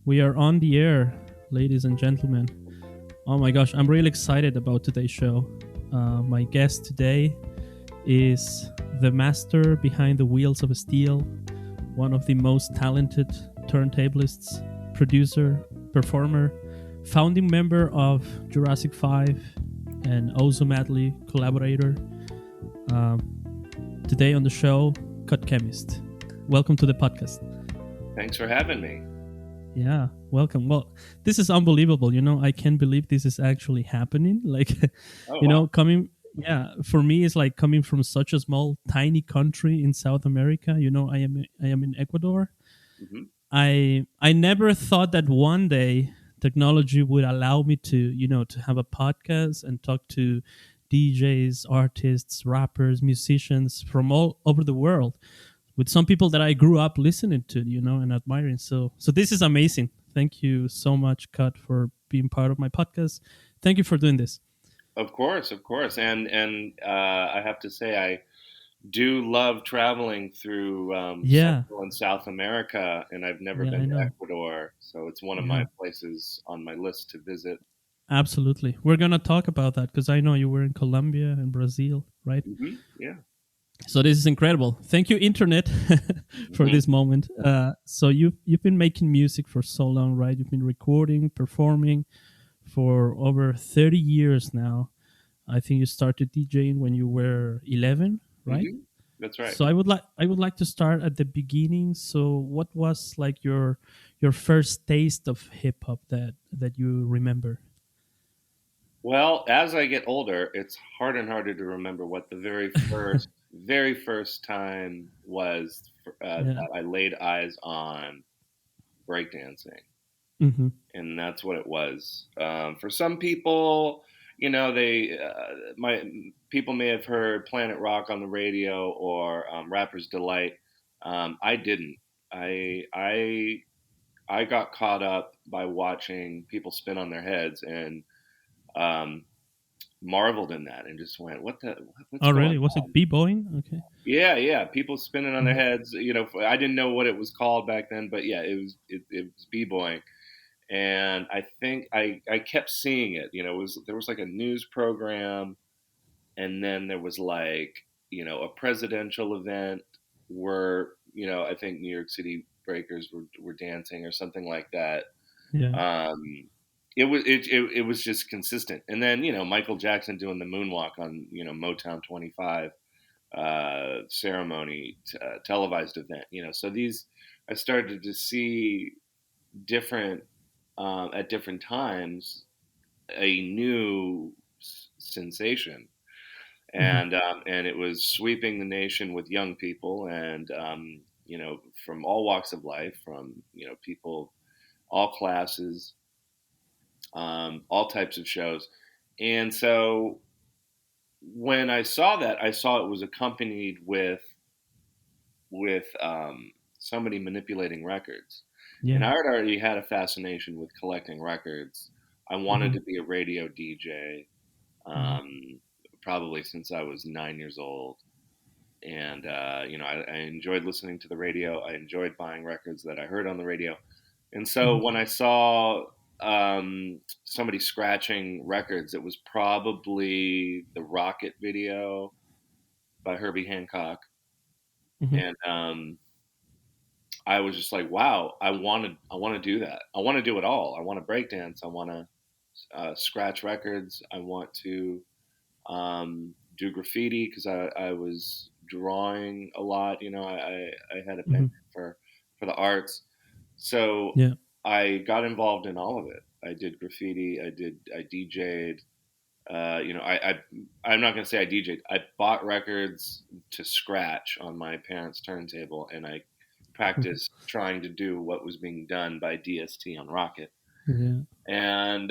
We are on the air, ladies and gentlemen. Oh my gosh, I'm really excited about today's show. My guest today is the master behind the wheels of steel, one of the most talented turntablists, producer, performer, founding member of Jurassic 5, and Ozomatli collaborator. Today on the show, Cut Chemist. Welcome to the podcast. Thanks for having me. Yeah, welcome. Well, this is unbelievable. I can't believe this is actually happening. Like, Oh, wow. for me, it's like coming from such a small, tiny country in South America. I am in Ecuador. Hmm. I never thought that one day technology would allow me to have a podcast and talk to DJs, artists, rappers, musicians from all over the world with some people that I grew up listening to, and admiring. So this is amazing. Thank you so much, Kat, for being part of my podcast. Thank you for doing this. Of course, of course. And I have to say, I do love traveling through Yeah, Central and South America, and I've never yeah, I been to know. Ecuador, so it's one of Yeah, my places on my list to visit. absolutely. We're gonna talk about that because I know you were in Colombia and Brazil, right? Yeah. So this is incredible. Thank you, internet, for Hmm. this moment. So you've been making music for so long, right? You've been recording, performing for over 30 years now. I think you started DJing when you were 11, right? Hmm. That's right. So I would like to start at the beginning. So what was like your first taste of hip hop that you remember? Well, as I get older, it's harder and harder to remember what the very first time was Yeah. that I laid eyes on breakdancing. Mm-hmm. And that's what it was. For some people, they my people may have heard Planet Rock on the radio or Rapper's Delight. I didn't. I I I got caught up by watching people spin on their heads and um, marveled in that and just went, what's Oh, going really? Was it on? b-boying? Okay. Yeah, yeah, people spinning on their Mhm. heads. I didn't know what it was called back then, but yeah, it was b-boying. And I think I kept seeing it. There was like a news program, and then there was like a presidential event where I think New York City Breakers were dancing or something like that. Yeah. Um, it was just consistent, and then Michael Jackson doing the moonwalk on Motown 25 ceremony televised event. So these I started to see different at different times a new sensation, Hmm. and it was sweeping the nation with young people and from all walks of life, from people all classes, all types of shows, and so when I saw that, I saw it was accompanied with somebody manipulating records. And Yeah. I had already had a fascination with collecting records. I wanted Hmm. to be a radio DJ, Yeah. um, probably since I was 9 years old. And, I enjoyed listening to the radio. I enjoyed buying records that I heard on the radio. And so Hmm. when I saw somebody scratching records, it was probably the Rocket video by Herbie Hancock. Hmm. And I was just like, wow, I want to do that. I want to do it all. I want to break dance. I want to scratch records. I want to do graffiti because I was drawing a lot. I had a Hmm. penchant for the arts, so Yeah. I got involved in all of it. I did graffiti. I DJ'd. I'm not gonna say I DJ'd. I bought records to scratch on my parents' turntable, and I practiced trying to do what was being done by DST on Rocket. Yeah. And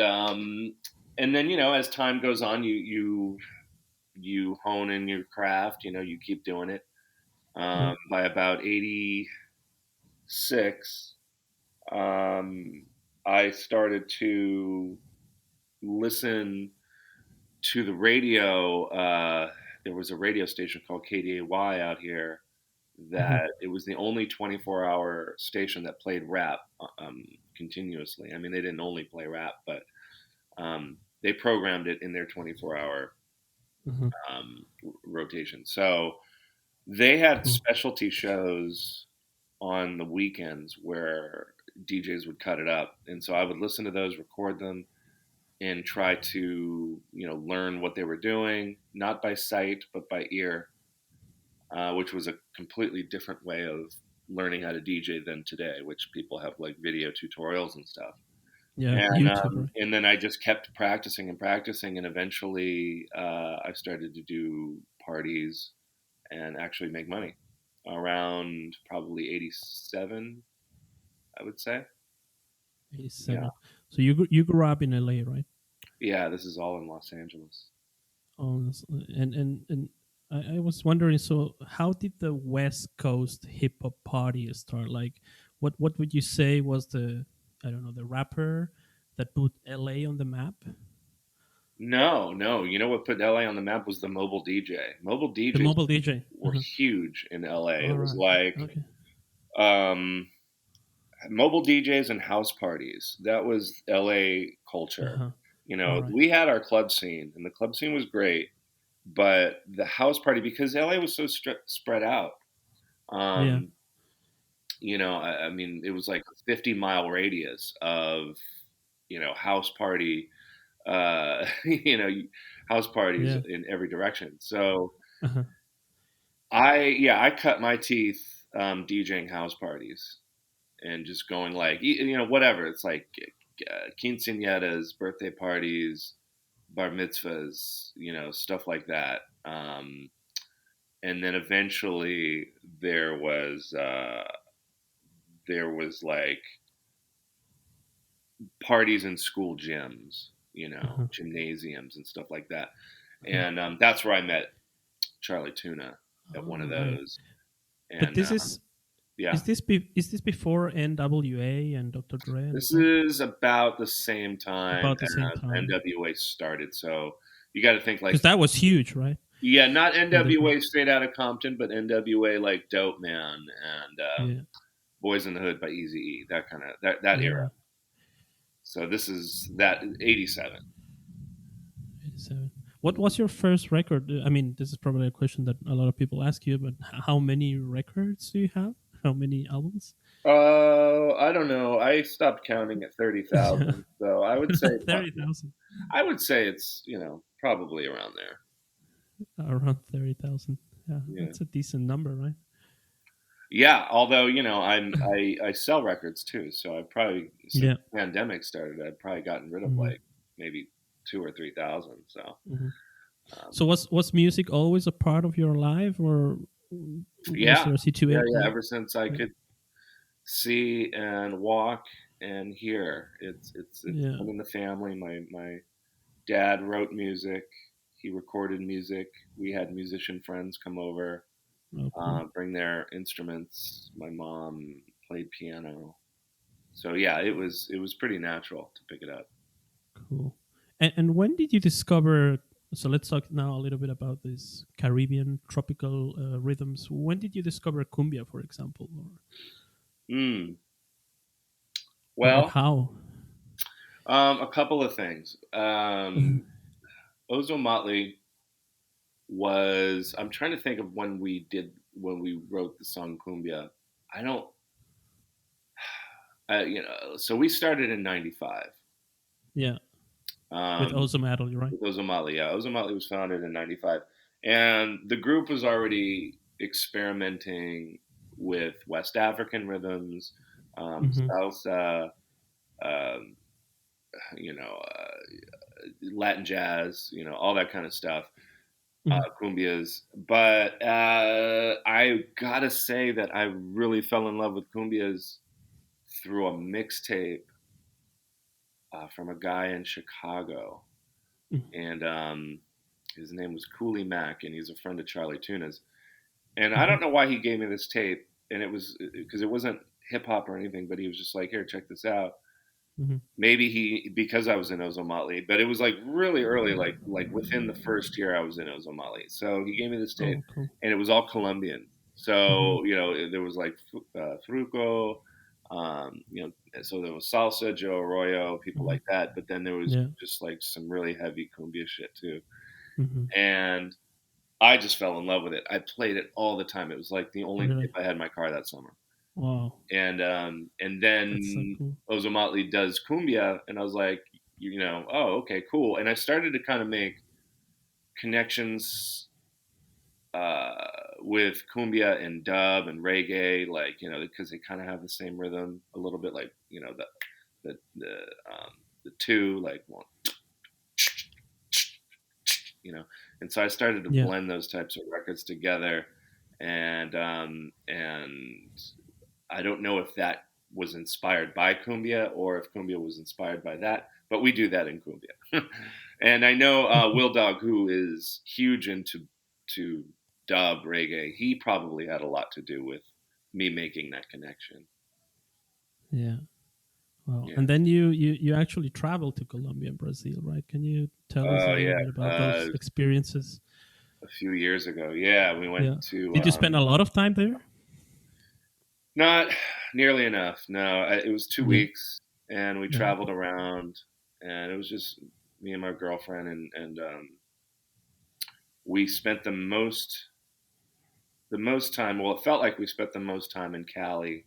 then as time goes on, you hone in your craft. You keep doing it. Yeah. By about 86, um, I started to listen to the radio. There was a radio station called KDAY out here Hmm. that it was the only 24-hour station that played rap continuously. I mean, they didn't only play rap, but they programmed it in their 24-hour Hmm. rotation. So they had Cool. specialty shows on the weekends where DJs would cut it up, and so I would listen to those, record them, and try to learn what they were doing, not by sight but by ear, which was a completely different way of learning how to DJ than today, which people have like video tutorials and stuff. Yeah, YouTube, And then I just kept practicing and practicing, and eventually I started to do parties and actually make money around probably 87, I would say. Yeah. 87. So you grew up in LA, right? Yeah, this is all in Los Angeles. Oh, and I was wondering. So, how did the West Coast hip hop party start? Like, what would you say was the, I don't know, the rapper that put LA on the map? No, no. You know what put LA on the map was the mobile DJ. Mobile The DJs mobile DJ. were huge in LA. It All was right. like Okay. um, mobile DJs and house parties. That was LA Uh culture. huh. You All know, right. we had our club scene, and the club scene was great, but the house party, because LA was so spread out. Yeah. Um, I mean, it was like a 50-mile radius of house party, you know, house parties Yeah. in every direction. So Uh huh. I cut my teeth DJing house parties and just going like whatever. It's like quinceañeras, birthday parties, bar mitzvahs, stuff like that. And then eventually there was uh, there was like parties in school gyms, Uh huh. gymnasiums and stuff like that. Uh-huh. And that's where I met Charlie Tuna at one All of right. those. But And this is yeah, is this before NWA and Dr. Dre and this stuff? is about the same time About the same as time. NWA started. So you got to think Because like, that was huge, right? yeah, not In the NWA straight out of Compton, but NWA like Dope Man and yeah. Boys in the Hood by Easy E, that kind of that era. Yeah. So this is that 87. 87. What was your first record? I mean, this is probably a question that a lot of people ask you, but how many records do you have? How many albums? I don't know. I stopped counting at 30,000. So I would say 30,000. I would say it's probably around there. Around 30,000. Yeah, Yeah. that's a decent number, right? Yeah, although I sell records too, so I've probably since Yeah. the pandemic started, I've probably gotten rid of Hmm. like maybe 2 or 3 thousand. So Hmm. So um, was music always a part of your life, or was yeah, there a yeah, situation? yeah. Yeah. Ever since I Yeah. could see and walk and hear, it's Yeah. been in the family. My dad wrote music. He recorded music. We had musician friends come over, Oh, cool. bring their instruments. My mom played piano. So yeah, it was pretty natural to pick it up. Cool. And when did you discover? So let's talk now a little bit about these Caribbean tropical rhythms. When did you discover cumbia, for example, Mm. or Well, how? a couple of things. Ozomatli was. I'm trying to think of when we wrote the song Cumbia. I don't. So we started in '95 Yeah, with um, Ozomatli, right? with Ozomatli. Yeah, Ozomatli was founded in '95, and the group was already experimenting with West African rhythms, Mm-hmm. salsa, um, you know, Latin jazz, all that kind of stuff, Mm-hmm. cumbias. But I gotta say that I really fell in love with cumbias through a mixtape from a guy in Chicago, and his name was Cooley Mack, and he's a friend of Charlie Tuna's. And I Mm-hmm. don't know why he gave me this tape, and it was because it wasn't hip hop or anything, but he was just like, "Here, check this out." Mm-hmm. Maybe because I was in Ozomatli, but it was like really early, like within the first year I was in Ozomatli. So he gave me this tape, Oh, cool. and it was all Colombian. Hmm. So there was like Fruco, so there was salsa, Joe Arroyo, people Hmm. like that. But then there was Yeah. just like some really heavy cumbia shit too, Hmm. and I just fell in love with it. I played it all the time. It was like the only Really? tape I had in my car that summer. Wow. And That's so then cool. Ozomatli does cumbia, and I was like, oh, okay, cool. And I started to kind of make connections uh, with cumbia and dub and reggae, like because they kind of have the same rhythm a little bit, like the um, the two, like one, you know. And so I started to Yeah. blend those types of records together, and I don't know if that was inspired by cumbia or if cumbia was inspired by that, but we do that in cumbia. And I know Will Dog, who is huge into to dub reggae, he probably had a lot to do with me making that connection. Yeah. Wow. Yeah. And then you actually traveled to Colombia and Brazil, right? Can you tell us a Oh little yeah. bit about those experiences? A few years ago, yeah, we went Yeah. to Did you spend a lot of time there? not nearly enough. No, it was two Yeah. weeks, and we Yeah. traveled around, and it was just me and my girlfriend, and we spent the most time. Well, it felt like we spent the most time in Cali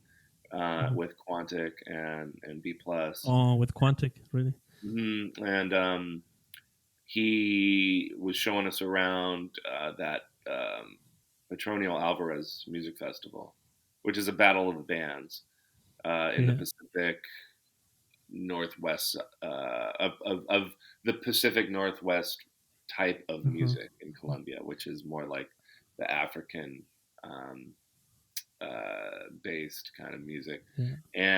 Mhm. with Quantic and B plus, Oh, with Quantic, really? and he was showing us around that Petronio Alvarez Music Festival, which is a battle of the bands in the Yeah. Pacific Northwest of the Pacific Northwest type of Uh-huh. music in Colombia, which is more like the African um, based kind of music. Yeah.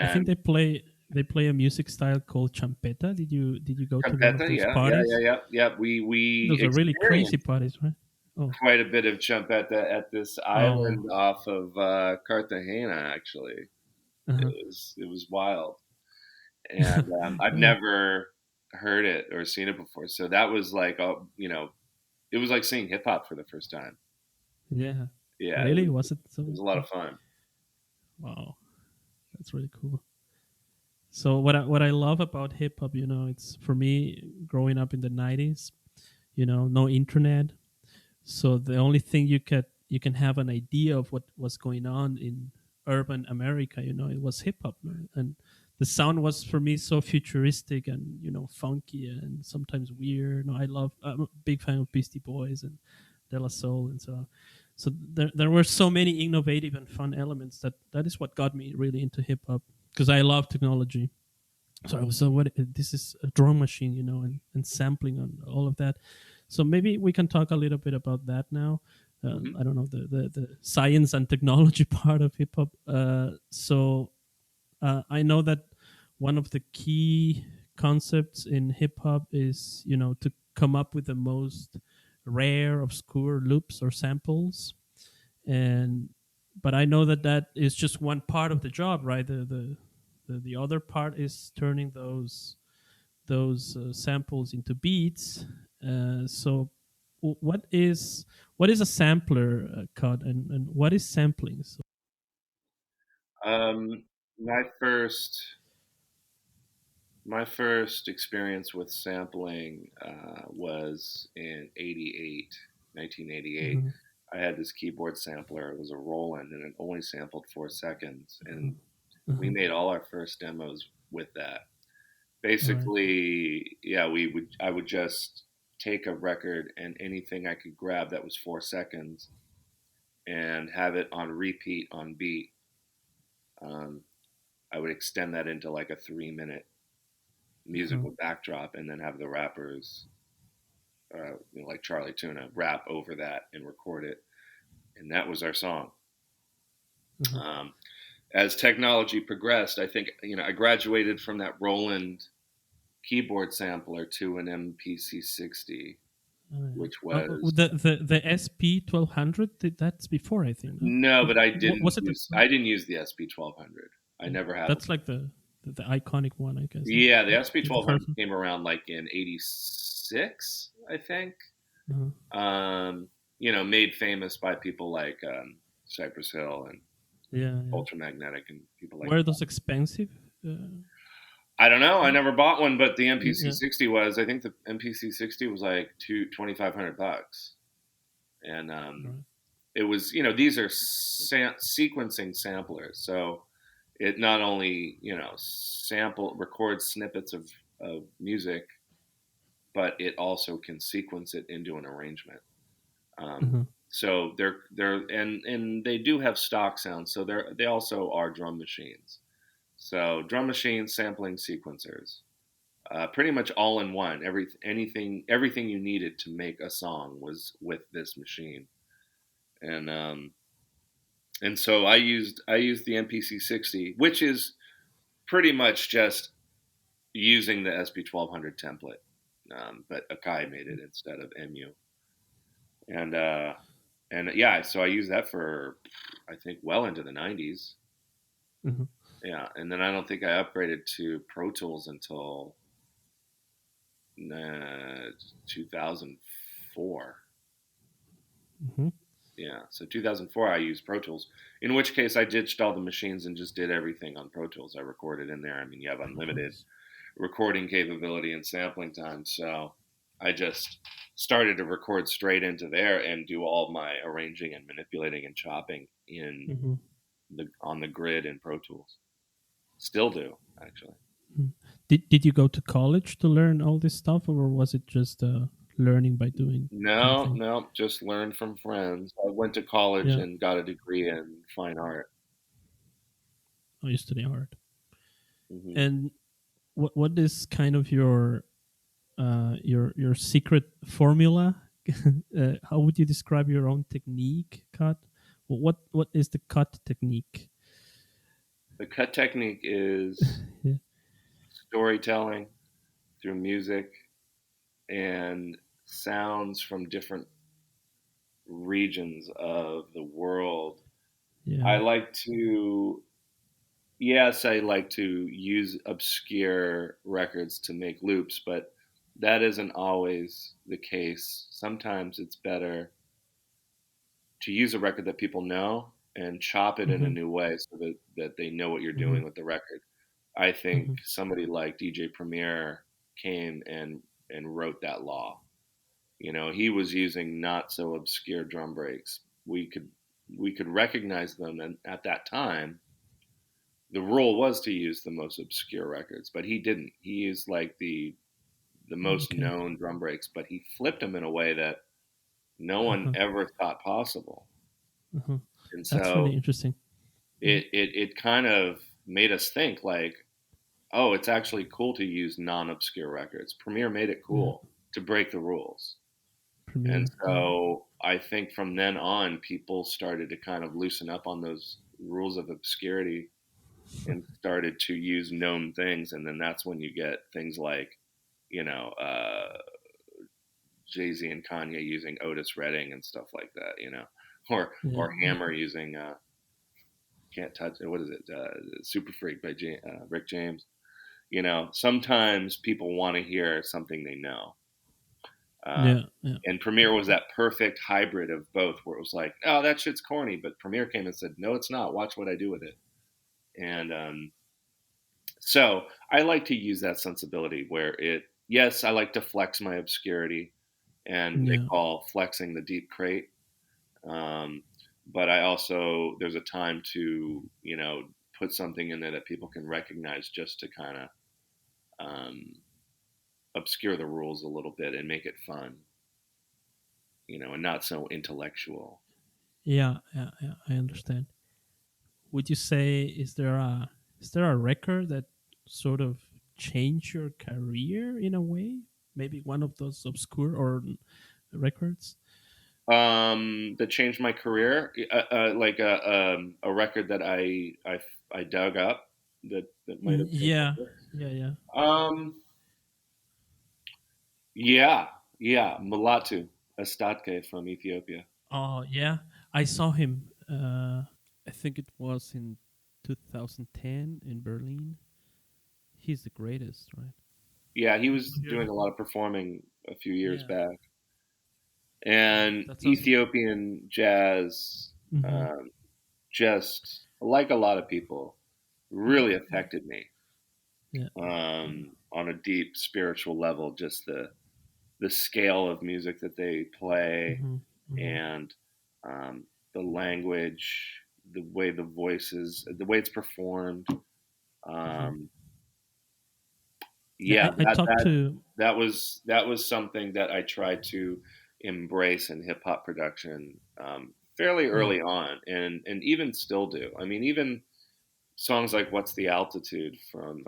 I think And they play a music style called champeta. Did you go to one of champeta, those yeah, yeah, yeah, parties? yeah, yeah. We Those are really crazy experienced parties, right? Oh. quite a bit of champeta at this Oh. island off of Cartagena. Actually, Uh-huh. it was wild, and I've Yeah. never heard it or seen it before. So that was like, it was like seeing hip hop for the first time. Yeah. Yeah, it Really? was, Was it it so? was a lot of fun. Wow. That's really cool. So what I love about hip hop, it's for me growing up in the 90s, no internet. So the only thing you can have an idea of what was going on in urban America, it was hip hop, no? And the sound was for me so futuristic and funky and sometimes weird. No, I'm a big fan of Beastie Boys and De La Soul and so. So there were so many innovative and fun elements that is what got me really into hip hop because I love technology. So I was so what this is a drum machine, and sampling and all of that. So maybe we can talk a little bit about that now. Hmm. I don't know the science and technology part of hip hop. I know that one of the key concepts in hip hop is to come up with the most rare, obscure loops or samples, and but I know that is just one part of the job, right? The other part is turning those samples into beats. So what is a sampler, Cut, and what is sampling? So, Um, my first my first experience with sampling was in 1988. mhm, I had this keyboard sampler. It was a Roland, and it only sampled 4 seconds. And we mhm. made all our first demos with that. All right. Basically, yeah, I would just take a record and anything I could grab that was 4 seconds and have it on repeat on beat. Um, I would extend that into like a 3 minute Uh-huh. musical backdrop and then have the rappers, like Charlie Tuna, rap over that and record it. And that was our song. Uh-huh. Um, as technology progressed, I think, I graduated from that Roland keyboard sampler to an MPC 60, Oh, yeah. which was The SP 1200, that's before, I think, no? no, but Was it I didn't use the SP 1200. I yeah. never had one. That's like the iconic one, I guess, no? Yeah, the SP The 1200 first one. came around like in '86, I think. Uh-huh. Um, made famous by people like Cypress Hill and Yeah, yeah. Ultramagnetic and people like Were that. those expensive? I don't know. I Cut? never bought one, but the MPC Yeah. 60 was. I think the MPC 60 was like 2,500 bucks, and Right. it was. These are sequencing samplers, so it not only records snippets of music, but it also can sequence it into an arrangement. Um, Uh-huh. so and they do have stock sounds, so they also are drum machines. So drum machines, sampling sequencers, pretty much all in one. Everything you needed to make a song was with this machine, and so I used the MPC 60, which is pretty much just using the SP 1200 template, but a.k.a. made it instead of MU, and yeah, so I used that for I think well into the 90s. Uh-huh. Yeah, and then I don't think I upgraded to Pro Tools until 2004. Uh-huh. Yeah, so 2004 I used Pro Tools. In which case I ditched all the machines and just did everything on Pro Tools. I recorded in there. I mean, you have Pro unlimited Tools. recording capability and sampling time, so I just started to record straight into there and do all my arranging and manipulating and chopping in Uh-huh. the on the grid in Pro Tools. Still do, actually. Mm. Did you go to college to learn all this stuff, or was it just learning by doing kind of No, thing? no, just learned from friends. I went to college Yeah. and got a degree in fine art. Oh, you study art. Hmm. And what is kind of your secret formula? How would you describe your own technique, cut? What is the cut technique? The cut technique is Yeah. storytelling through music and sounds from different regions of the world. I Yeah. like to, yes, I like to use obscure records to make loops, but that isn't always the case. Sometimes it's better to use a record that people know and chop it in a Mm-hmm. new way so that they know what you're Mm-hmm. doing with the record. I think Mm-hmm. somebody like DJ Premier came and wrote that law. He was using not so obscure drum breaks. We could recognize them, and at that time, the rule was to use the most obscure records, but he didn't. He used like the most Okay. known drum breaks, but he flipped them in a way that no one Uh-huh. ever thought possible. Uh-huh. And That's really so interesting. Yeah. it kind of made us think like, oh, it's actually cool to use non-obscure records. Premiere made it Yeah. cool to break the rules. And Premiere. Yeah. so I think from then on, people started to kind of loosen up on those rules of obscurity and started to use known things. And then that's when you get things like, you know, uh, Jay-Z and Kanye using Otis Redding and stuff like that, Yeah. or Yeah. Hammer using Can't Touch It. What is it? Super Freak by Rick James. Sometimes people want to hear something they know. Yeah. Um, Yeah. and Premiere was that perfect hybrid of both, where it was like, oh, that shit's corny, but Premiere came and said, no, it's not. Watch what I do with it. And so I like to use that sensibility where yes, I like to flex my obscurity, and they Yeah. call flexing the deep crate. Um, but I also, there's a time to, put something in there that people can recognize just to kind of um, obscure the rules a little bit and make it fun, and not so intellectual. Yeah. Yeah. Yeah. I understand. Would you say is there a record that sort of changed your career in a way? Maybe one of those obscure or records. That changed my career, like a record that I dug up that might have changed my Yeah. career. Yeah. Yeah. Um, yeah, yeah, Mulatu Estatke from Ethiopia. Oh yeah. I saw him. I think it was in 2010 in Berlin. He's the greatest, right? Yeah, he Did was you hear doing him? a lot of performing a few years Yeah. back, Yeah. and That's awesome. Ethiopian jazz Mm-hmm. just like a lot of people, Yeah, really yeah, affected me yeah, yeah. on a deep spiritual level. Just the scale of music that they play, Mm-hmm, mm-hmm, and the language, the way the voices, the way it's performed. mm-hmm. Um, Yeah, yeah, I talked to. that was something that I tried to embrace in hip hop production fairly Yeah, early on, and even still do. I mean, even songs like "What's the Altitude" from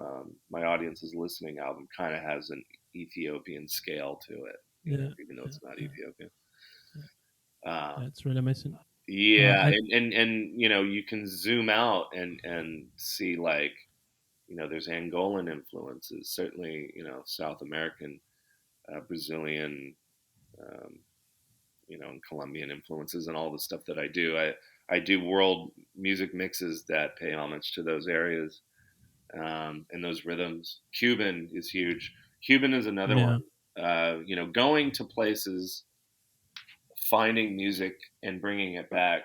my audience's listening album kind of has an Ethiopian scale to it, yeah, even though yeah, it's not yeah, Ethiopian. yeah. Uh, Yeah, it's really amazing. yeah, I and you can zoom out and see, like, there's Angolan influences, certainly, South American, Brazilian, um, and Colombian influences, and all the stuff that I do. I do world music mixes that pay homage to those areas, and those rhythms. Cuban is huge. Cuban is another yeah. one. Going to places, finding music and bringing it back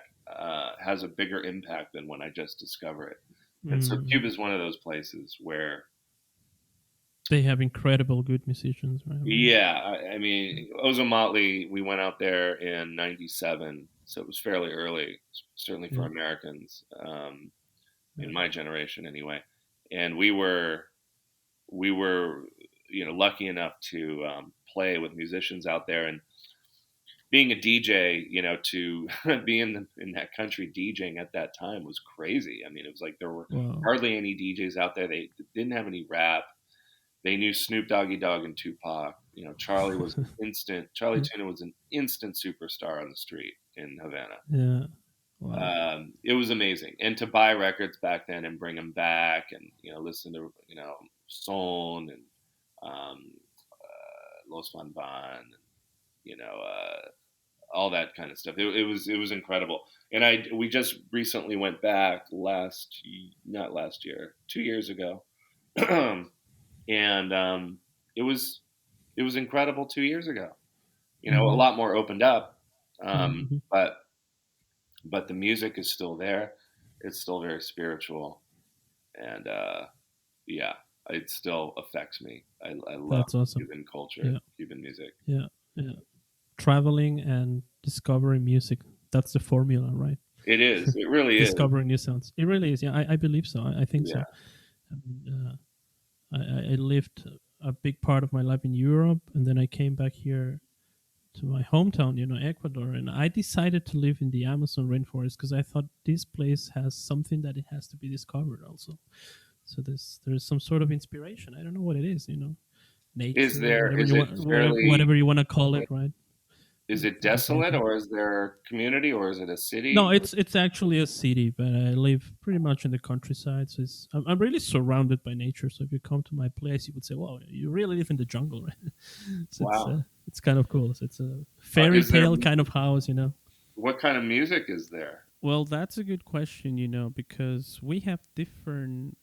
has a bigger impact than when I just discover it. And so Mm-hmm. Cuba is one of those places where, They have incredible good musicians, right? I mean, yeah, I mean, Ozomatli, we went out there in '97, so it was fairly early, certainly for yeah, Americans, yeah. in my generation anyway. And we were lucky enough to play with musicians out there, and being a DJ, to be in that country DJing at that time was crazy. I mean, it was like there were Wow. hardly any DJs out there. They didn't have any rap. They knew Snoop Doggy Dogg and Tupac. Charlie Yeah, Tuna was an instant superstar on the street in Havana. yeah. Wow. It was amazing. And to buy records back then and bring them back, and listen to Son and Los Van Van, and you know all that kind of stuff. It was incredible. And we just recently went back not last year, 2 years ago, and it was it was incredible 2 years ago. A Mm-hmm. lot more opened up, Mm-hmm. but the music is still there. It's still very spiritual, and yeah, it still affects me. I love That's awesome. Cuban culture, Yeah, Cuban music. yeah, yeah. Traveling and discovering music. That's the formula, right? It is. It really is. Discovering new sounds. It really is. Yeah, I believe so. I think Yeah. so. I mean, I lived a big part of my life in Europe, and then I came back here to my hometown, Ecuador, and I decided to live in the Amazon rainforest because I thought this place has something that it has to be discovered also. So there's some sort of inspiration. I don't know what it is, Is nature, there? whatever Is you it want, fairly? whatever you want to call it, right? Is it It's desolate, amazing. or is there community, or is it a No, city? it's actually a city, but I live pretty much in the countryside. So I'm really surrounded by nature. So if you come to my place, you would say, "Wow, you really live in the jungle, right?" So Wow. it's kind of cool. So it's a fairy Is there? tale kind of house. What kind of music is there? Well, that's a good question, because we have different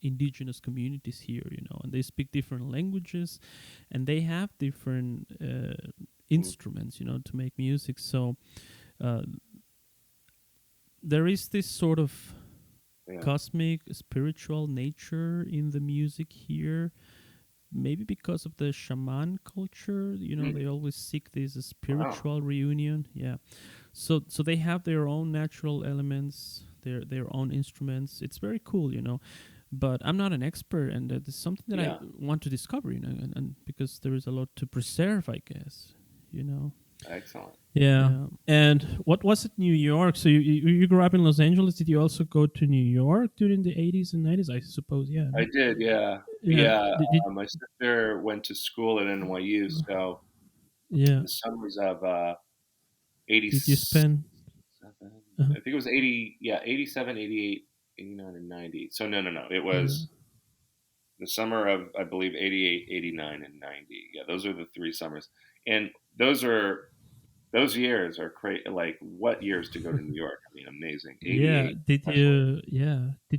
indigenous communities here, and they speak different languages, and they have different Mm, instruments, to make music. So uh, there is this sort of yeah. cosmic, spiritual nature in the music here. Maybe because of the shaman culture, Mm, they always seek this wow. spiritual reunion. Yeah, so they have their own natural elements, their own instruments. It's very cool. But I'm not an expert, and it's something that I Yeah. want to discover, and because there is a lot to preserve, I guess. you know Excellent. yeah. And what was it, New York? So you grew up in Los Angeles. Did you also go to New York during the 80s and 90s? I suppose, yeah, I no? did. Yeah. Yeah. Yeah. Did My sister went to school at NYU, so yeah. the summers of Did you 87, spend I uh, think it was 80, yeah, 87, 88, 89, and 90. So no, no, no. It yeah. was the summer of, I believe, 88, 89, and 90. Yeah, those are the three summers. And those years are crazy. Like, what years to go to New York? I mean, amazing. Yeah. 88, Did especially,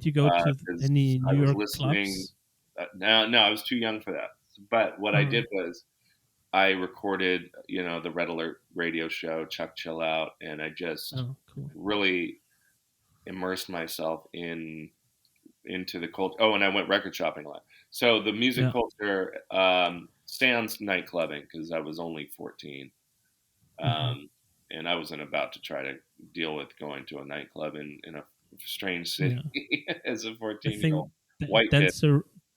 you go to because any I New was York listening. clubs? No, no, I was too young for that. But what I Oh, did was I recorded, the Red Alert radio show, Chuck Chill Out, and I just oh, cool. really immersed myself into the culture. Oh, and I went record shopping a lot. So the music Yeah. culture sans nightclubbing because I was only 14, Hmm. um, and I wasn't about to try to deal with going to a nightclub in a strange city Yeah. as a I 14-year-old think white kid.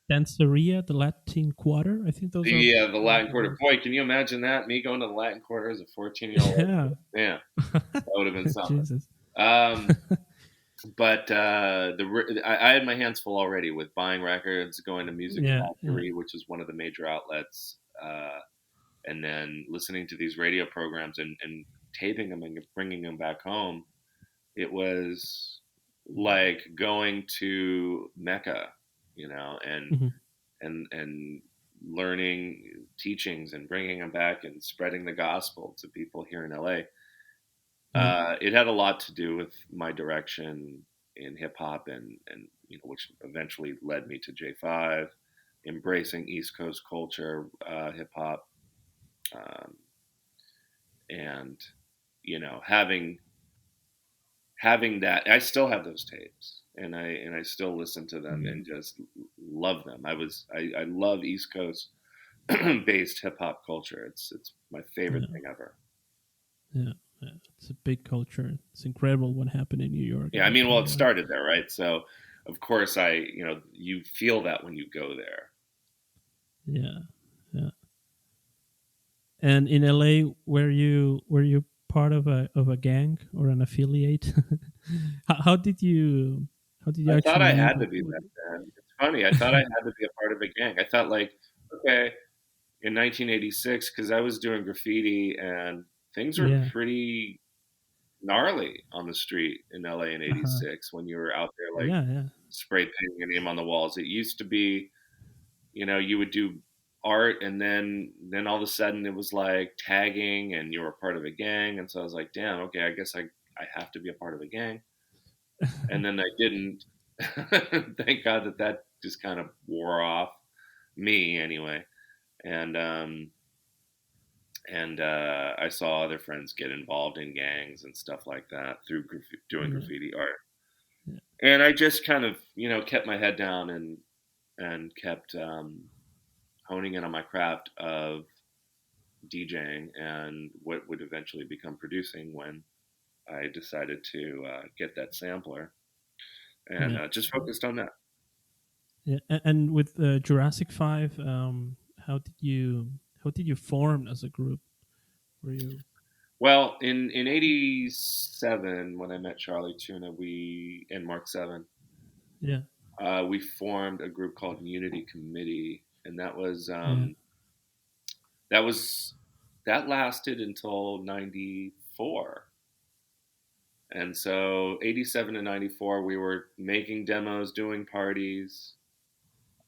Danceria, the Latin Quarter. I think those are The one of Latin the Quarter. most. Boy, can you imagine that? Me going to the Latin Quarter as a 14-year-old white Yeah. kid? Man, that would have been something. Jesus. Um, but I had my hands full already with buying records, going to Music Yeah. Yeah. Factory, which is one of the major outlets, and then listening to these radio programs and taping them and bringing them back home. It was like going to Mecca, Hmm. and learning teachings and bringing them back and spreading the gospel to people here in LA. Yeah. It had a lot to do with my direction in hip hop and which eventually led me to J5, embracing East Coast culture, hip hop, um, and having that. I still have those tapes, and I still listen to them Yeah. and just love them. I love East Coast based hip hop culture. It's my favorite Yeah. thing ever. Yeah. Yeah. It's a big culture. It's incredible what happened in New York Yeah, at I that mean, well, time. it Like, started there, right? So, of course, you feel that when you go there. yeah. Yeah. And in LA, were you part of a gang or an affiliate? How did you I thought actually I meet? had to be back then. It's funny. I thought I had to be a part of a gang. I thought like, okay, in 1986, because I was doing graffiti and things were Yeah. pretty gnarly on the street in LA in Uh-huh. '86 when you were out there like Yeah. Yeah. spray painting your name on the walls. It used to be, you would do art and then all of a sudden it was like tagging and you were part of a gang. And so I was like, damn, okay, I guess I have to be a part of a gang. And then I didn't. Thank God that just kind of wore off me anyway. And I saw other friends get involved in gangs and stuff like that through doing Yeah. graffiti art. Yeah. And I just kind of kept my head down and kept honing in on my craft of DJing and what would eventually become producing when I decided to get that sampler and Yeah. just focused on that. Yeah. And with Jurassic 5, how did you form as a group? Were you? Well, in '87 when I met Charlie Tuna, we and Mark Seven, Yeah. we formed a group called Unity Committee, and Yeah. that was that lasted until '94. And so '87 to '94, we were making demos, doing parties,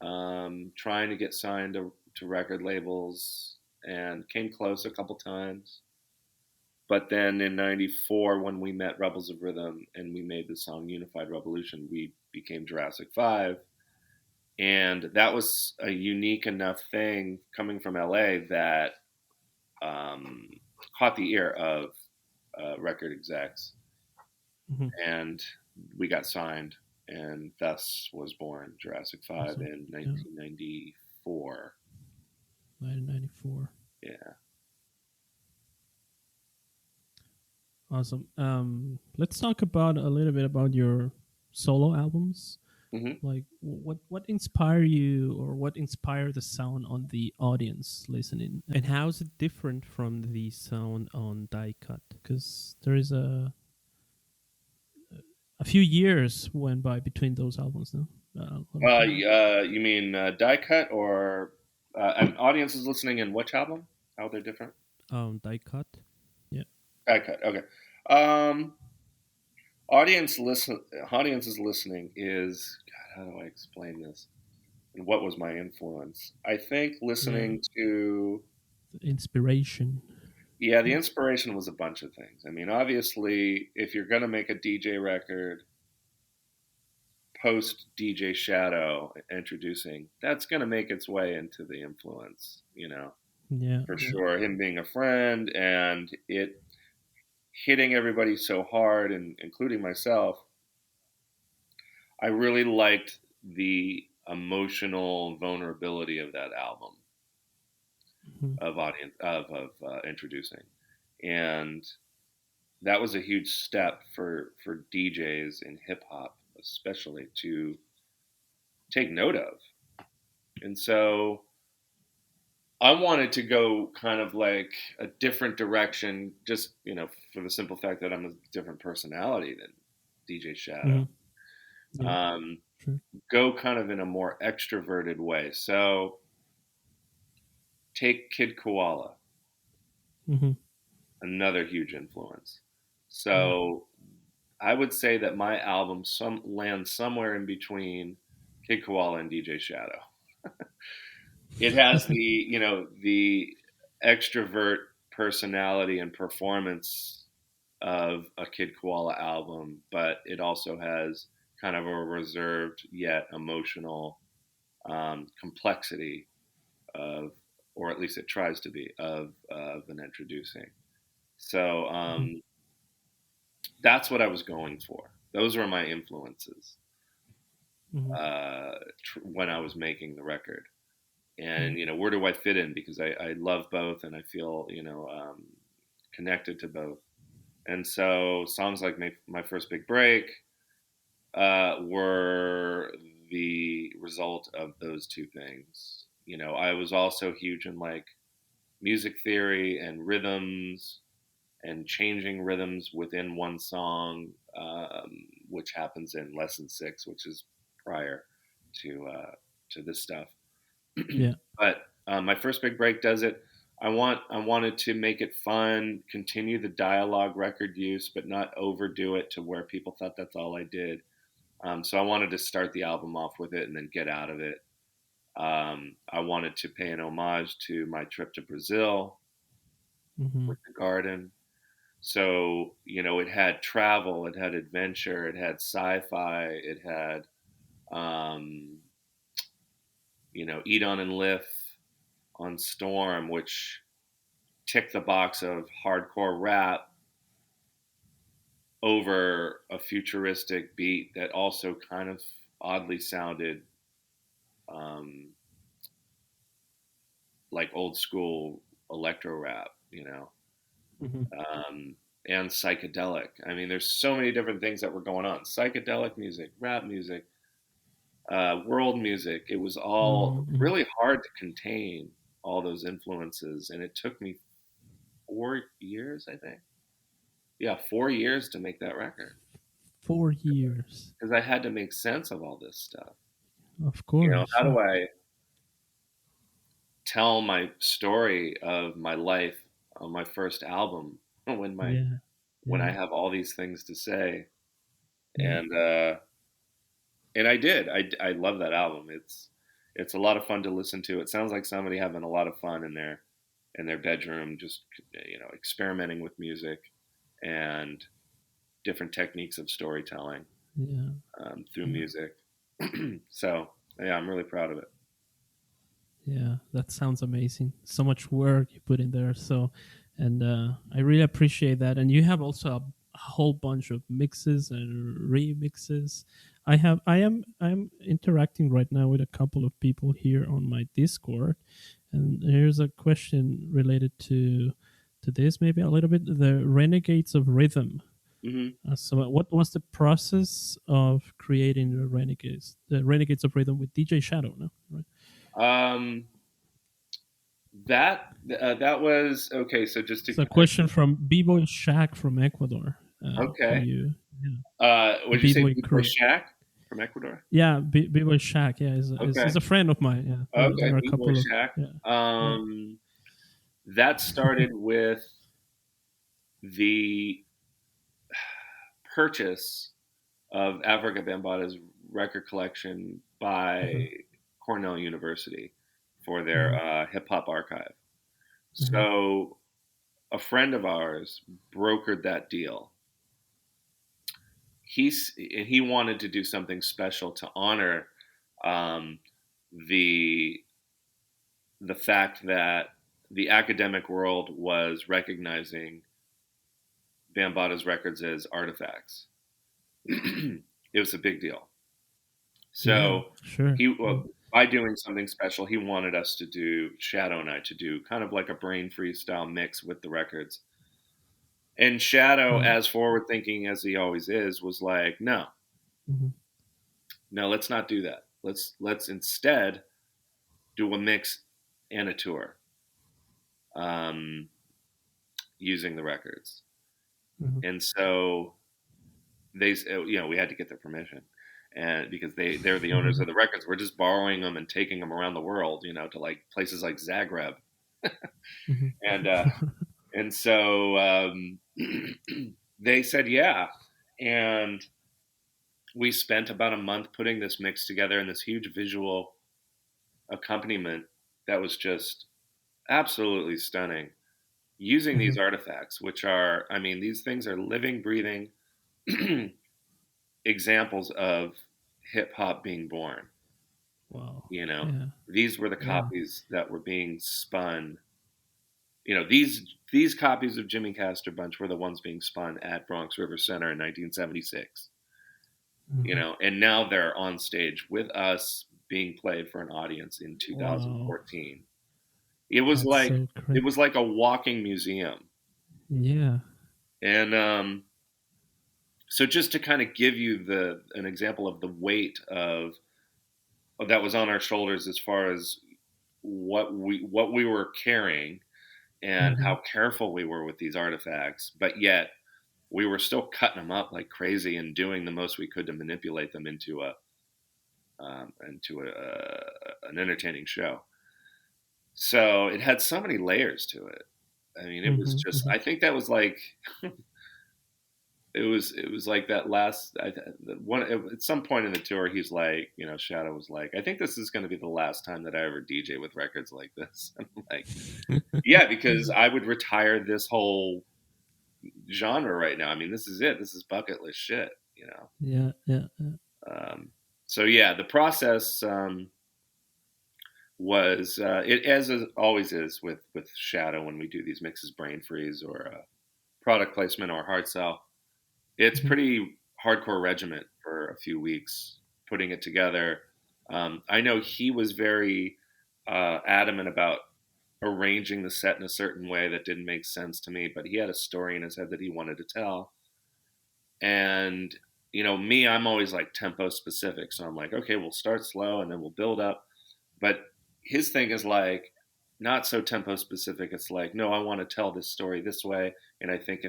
trying to get signed to record labels, and came close a couple times. But then in '94, when we met Rebels of Rhythm and we made the song Unified Revolution, we became Jurassic 5. And that was a unique enough thing coming from LA that um, caught the ear of record execs. Hmm. And we got signed, and thus was born Jurassic 5 Awesome. in Yeah. 1994. 1994. Yeah. Awesome. Let's talk about a little bit about your solo albums. Hmm. Like, what inspire you, or what inspired the sound on the audience listening, and how is it different from the sound on Die Cut? Because there is a few years went by between those albums. No, let me think. You mean die cut or an audience is listening in which album? How they're different? Die Cut. Yeah. Die cut. Okay. Um, Audience is listening is God. How do I explain this? And what was my influence? I think Yeah. listening to The inspiration. yeah, the Yeah. inspiration was a bunch of things. I mean, obviously, if you're gonna make a DJ record post DJ Shadow introducing, that's gonna make its way into the influence. Yeah. For Yeah. sure. Him being a friend and it hitting everybody so hard, and including myself, I really liked the emotional vulnerability of that album, Mm-hmm. of audience of introducing, and that was a huge step for DJs in hip hop, especially to take note of. And so I wanted to go kind of like a different direction, just for the simple fact that I'm a different personality than DJ Shadow. Mm-hmm. Yeah, Um, sure. go kind of in a more extroverted way. So take Kid Koala, Mm-hmm. another huge influence. Yeah. So I would say that my album lands somewhere in between Kid Koala and DJ Shadow. It has the extrovert personality and performance of a Kid Koala album, but it also has kind of a reserved yet emotional complexity of, or at least it tries to be, of an introducing. So Mm-hmm. that's what I was going for. Those were my influences Mm-hmm. when I was making the record. Yeah. And where do I fit in? Because I love both, and I feel connected to both. And so songs like my first big break were the result of those two things. I was also huge in like music theory and rhythms and changing rhythms within one song, which happens in lesson 6, which is prior to this stuff. Yeah. But my first big break does it. I wanted to make it fun, continue the dialogue record use, but not overdo it to where people thought that's all I did. So I wanted to start the album off with it and then get out of it. I wanted to pay an homage to my trip to Brazil Mm-hmm. with the garden. So it had travel, it had adventure, it had sci-fi, it had um, Eat on and Lift on Storm, which ticked the box of hardcore rap over a futuristic beat that also kind of oddly sounded um, like old school electro rap, Mm-hmm. um, and psychedelic. I mean, there's so many different things that were going on: psychedelic music, rap music, world music. It was all Mm-hmm. really hard to contain all those influences, and it took me 4 years, I think. Yeah, 4 years to make that record 4 years. because I had to make sense of all this stuff. Of course. How Yeah. do I tell my story of my life on my first album when Yeah. when I Yeah. have all these things to say? Yeah. And I did. I love that album. It's a lot of fun to listen to. It sounds like somebody having a lot of fun in their bedroom, just experimenting with music and different techniques of storytelling Yeah. through Yeah. music. So yeah, I'm really proud of it. Yeah, that sounds amazing. So much work you put in there. So, and I really appreciate that. And you have also a whole bunch of mixes and remixes. I am interacting right now with a couple of people here on my Discord, and here's a question related to this, maybe a little bit. The Renegades of Rhythm. Hmm. So, what was the process of creating the Renegades of Rhythm with DJ Shadow? No, right? Um, that was okay. So just to It's a question from B-Boy Shaq from Ecuador. Who okay. you? Yeah, the Would you say B-Boy B-Boy crew. Shaq from Ecuador? Yeah, B-Boy Shaq. Yeah, is Okay. a friend of mine. Yeah, there Okay, are a B-Boy couple of Shaq. yeah, yeah. Um, that started with the purchase of Africa Bambaata's record collection Uh-huh, by Cornell University for their uh-huh, hip hop archive. uh-huh, So a friend of ours brokered that deal. He wanted to do something special to honor um, the the fact that the academic world was recognizing Bambaata's records as artifacts. It was a big deal. Yeah, So sure. he Yeah. by doing something special, he wanted us to do Shadow and I to do kind of like a brain freestyle mix with the records. And Shadow, Right. as forward thinking as he always is, was like, no, Hmm. no, let's not do that. Let's instead do a mix and a tour um, using the records. Hmm. And so we had to get their permission, and because they're the owners Hmm. of the records, we're just borrowing them and taking them around the world, to like places like Zagreb, Hmm. and so they said yeah, and we spent about a month putting this mix together and this huge visual accompaniment that was just absolutely stunning using these Hmm. artifacts, which are, I mean, these things are living, breathing examples of hip hop being born. Wow. You know, Yeah. these were the Yeah. copies that were being spun. These copies of Jimmy Castor Bunch were the ones being spun at Bronx River Center in 1976. Hmm. And now they're on stage with us being played for an audience in Wow. 2014. It was That's like so it crazy. was like a walking museum. Yeah. And so just to kind of give you the an example of the weight of that was on our shoulders as far as what we were carrying and Hmm. how careful we were with these artifacts, but yet we were still cutting them up like crazy and doing the most we could to manipulate them into an entertaining show. So it had so many layers to it. I mean, it was Hmm. just. Hmm. I think that was like it was like that last one at some point in the tour. He's like, Shadow was like, I think this is going to be the last time that I ever DJ with records like this. I'm like, yeah, because I would retire this whole genre right now. I mean, this is it. This is bucket list shit. Yeah. Yeah. Yeah. Um, so yeah, the process was it as it always is with Shadow when we do these mixes, brain freeze or product placement or hard sell. It's Hmm. pretty hardcore regiment for a few weeks putting it together. I know he was very adamant about arranging the set in a certain way that didn't make sense to me, but he had a story in his head that he wanted to tell. And me, I'm always like tempo specific, so I'm like, okay, we'll start slow and then we'll build up. But his thing is like not so tempo specific. It's like, no, I want to tell this story this way, and I think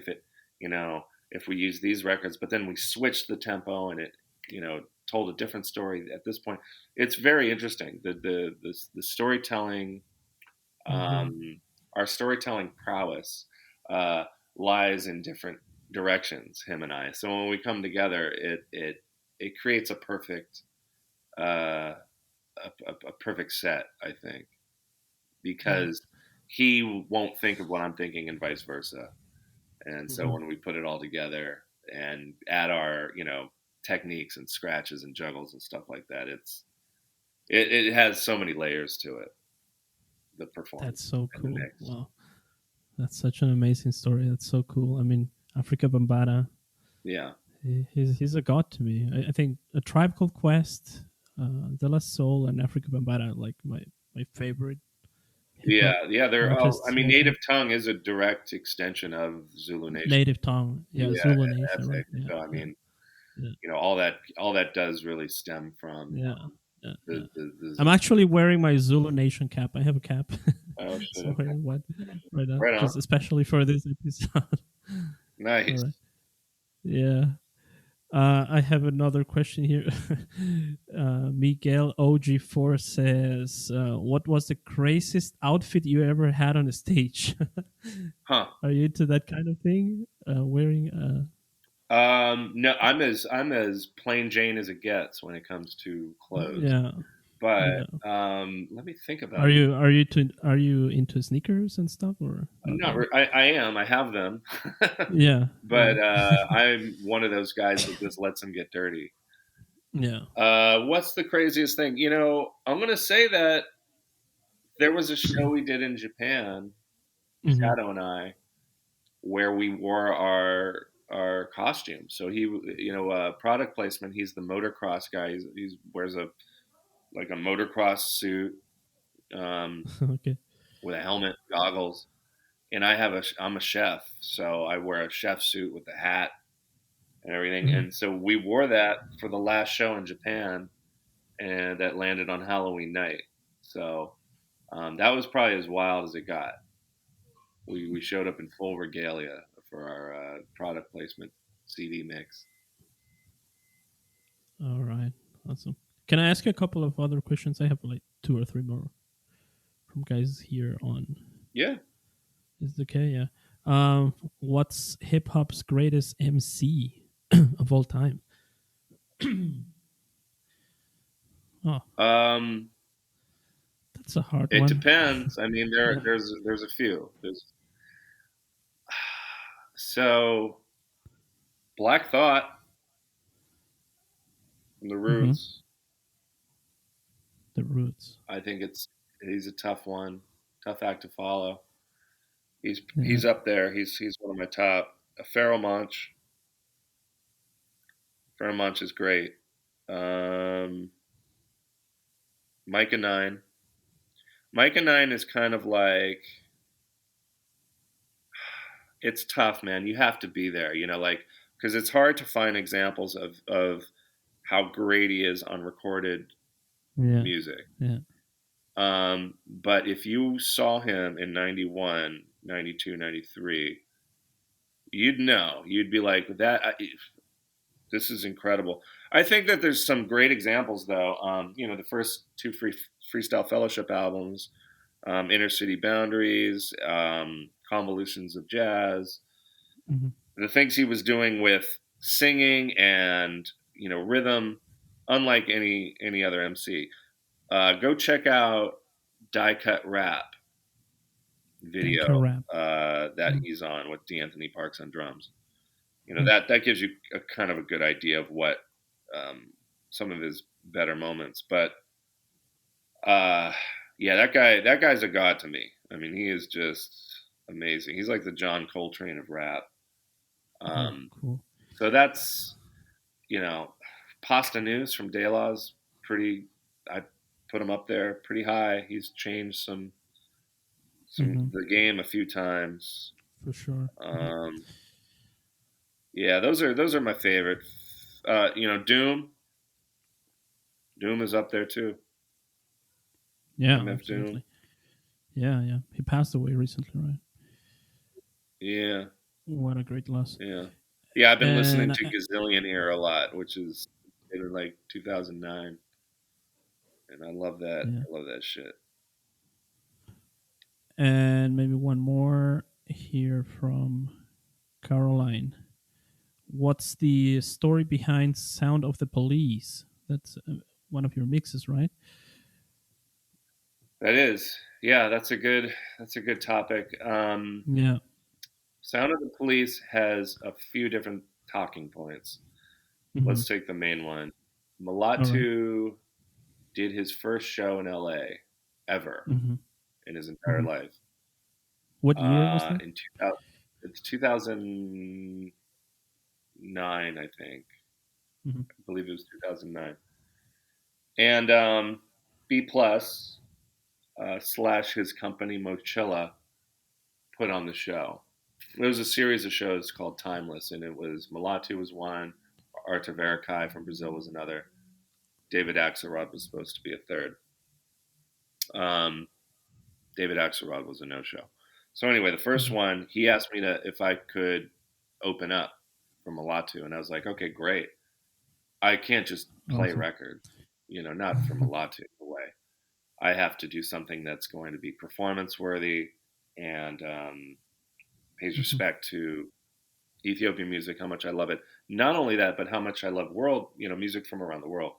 if we use these records, but then we switch the tempo and it, told a different story at this point. It's very interesting. The storytelling, Hmm. um, our storytelling prowess uh, lies in different directions. Him and I. So when we come together, it creates a perfect uh, a perfect set, I think, Yeah. because he won't think of what I'm thinking and vice versa. And so Hmm. when we put it all together and add our, techniques and scratches and juggles and stuff like that, it has so many layers to it, the performance That's so and the cool. mix. Wow. That's such an amazing story. That's so cool. I mean, Africa Bambaataa, Yeah. he's a god to me. I think A Tribe Called Quest, De La Soul, and Africa Bambaataa are like my favorite hip hop Yeah, yeah, they're all. I artists of mean, all time. Native Tongue is a direct extension of Zulu Nation. Native Tongue, yeah, Yeah, Zulu Nation, right? epic. Yeah, So I yeah, mean, yeah, all that does really stem from yeah, yeah, yeah. the I'm Zulu. actually wearing my Zulu Nation cap. I have a cap, Oh shit! so I'm Okay, wearing one right now, right on. just especially for this episode. All Nice. right, yeah. I have another question here. Miguel OG4 says, "What was the craziest outfit you ever had on a stage?" Huh. Are you into that kind of thing? Wearing, No, I'm as plain Jane as it gets when it comes to clothes. yeah, But yeah. let me think about Are it. you into sneakers and stuff or not Not really? I am. I have them, Yeah, yeah, but I'm one of those guys that just lets them get dirty. yeah. What's the craziest thing? I'm gonna say that there was a show we did in Japan, Hmm. Shadow and I, where we wore our our costumes. So he, product placement. He's the motocross guy. He's wears a like a motocross suit, um, Okay. with a helmet, goggles, and I'm a chef, so I wear a chef suit with a hat and everything. Hmm. And so we wore that for the last show in Japan, and that landed on Halloween night. So that was probably as wild as it got. We showed up in full regalia for our product placement CD mix. All right. Awesome. Can I ask you a couple of other questions? I have like two or three more from guys here on. Yeah. Is it okay? Yeah. What's hip hop's greatest MC of all time? Oh, Um, that's a hard it one. depends. I mean, Yeah. there's a few. So Black Thought from the Mm-hmm. Roots. The Roots. I think he's a tough one, tough act to follow. Yeah. He's up there. He's one of my top. Pharoah Monch. Pharoah Monch is great. Um, Micah Nine. Micah Nine is kind of like, it's tough, man. You have to be there, like, because it's hard to find examples of how great he is on recorded Yeah. music. Yeah. But if you saw him in 91, 92, 93, you'd be like, this is incredible. I think that there's some great examples, though. The first two Freestyle Fellowship albums, Inner City Boundaries, Convolutions of Jazz, Mm-hmm. the things he was doing with singing and rhythm, unlike any other MC. Go check out Die Cut Rap Dank video rap. that Mm-hmm. he's on with D'Anthony Parks on drums. Yeah. That gives you a kind of a good idea of what some of his better moments. But uh, yeah, that guy's a god to me. I mean, he is just amazing. He's like the John Coltrane of rap. Oh, Um, cool. so that's you know, Pasta News from De La's pretty. I put him up there pretty high. He's changed Mm-hmm. the game a few times. For sure. Mm-hmm. Um, yeah, those are my favorite. Doom. Doom is up there too. Yeah, MF Doom. absolutely. Yeah, yeah. He passed away recently, right? Yeah, What a great loss. yeah, yeah. I've been listening And to Gazillionaire a lot, which is in like 2009, and I love that. yeah. I love that shit. And maybe one more here from Caroline. What's the story behind Sound of the Police? That's one of your mixes, right? That is, yeah. That's a good topic. Yeah. Sound of the Police has a few different talking points. Mm-hmm. Let's take the main one. All right. Mulatu did his first show in LA ever Mm-hmm. in his entire Mm-hmm. life. What year was that? In 2000, it's 2009, I think. Mm-hmm. I believe it was 2009. And B plus slash his company Mochilla put on the show. It was a series of shows called Timeless, and it was Mulatu was one, Arta Verikai from Brazil was another, David Axelrod was supposed to be a third. Um, David Axelrod was a no-show. So anyway, the first Mm-hmm. one, he asked me to if I could open up for Mulatu, and I was like, okay, great. I can't just play Awesome. records, not for Mulatu away. I have to do something that's going to be performance worthy and pays Mm-hmm. respect to Ethiopian music, how much I love it. Not only that, but how much I love music from around the world.